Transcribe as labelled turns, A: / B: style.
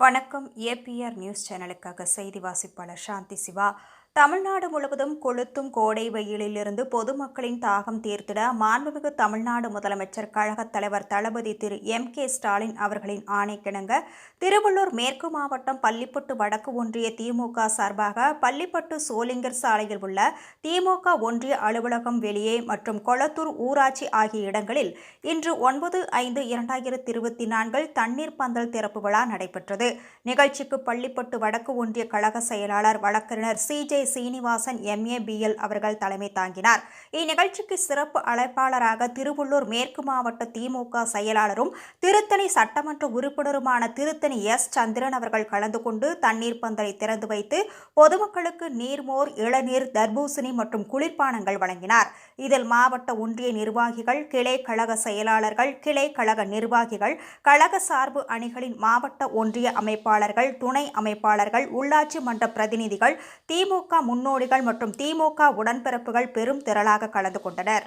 A: வணக்கம். APR news சேனலுக்காக செய்தி வாசிப்பாளர் சாந்தி சிவா. தமிழ்நாடு முழுவதும் கொளுத்தும் கோடை வெயிலிலிருந்து பொதுமக்களின் தாகம் தீர்த்திட மாண்புமிகு தமிழ்நாடு முதலமைச்சர் கழகத் தலைவர் தளபதி திரு M.K. ஸ்டாலின் அவர்களின் ஆணைக்கிணங்க திருவள்ளூர் மேற்கு மாவட்டம் பள்ளிப்பட்டு வடக்கு ஒன்றிய திமுக சார்பாக பள்ளிப்பட்டு சோளிங்கர் சாலையில் உள்ள திமுக ஒன்றிய அலுவலகம் வெளியே மற்றும் கொளத்தூர் ஊராட்சி ஆகிய இடங்களில் இன்று 9/5/2024 தண்ணீர் பந்தல் திறப்பு விழா நடைபெற்றது. நிகழ்ச்சிக்கு பள்ளிப்பட்டு வடக்கு ஒன்றிய கழக செயலாளர் வழக்கறிஞர் C.J. சீனிவாசன் MA.BL அவர்கள் தலைமை தாங்கினார். இந்நிகழ்ச்சிக்கு சிறப்பு அழைப்பாளராக திருவள்ளூர் மேற்கு மாவட்ட திமுக செயலாளரும் திருத்தணி சட்டமன்ற உறுப்பினருமான திருத்தணி S. சந்திரன் அவர்கள் கலந்து கொண்டு தண்ணீர் பந்தலை திறந்து வைத்து பொதுமக்களுக்கு நீர்மோர், இளநீர், தர்பூசணி மற்றும் குளிர்பானங்கள் வழங்கினார். இதில் மாவட்ட ஒன்றிய நிர்வாகிகள், கிளை கழக செயலாளர்கள், கிளை கழக நிர்வாகிகள், கழக சார்பு அணிகளின் மாவட்ட ஒன்றிய அமைப்பாளர்கள், துணை அமைப்பாளர்கள், உள்ளாட்சி மன்ற பிரதிநிதிகள், திமுக முன்னோடிகள் மற்றும் திமுக உடன்பிறப்புகள் பெரும் திரளாக கலந்து கொண்டனர்.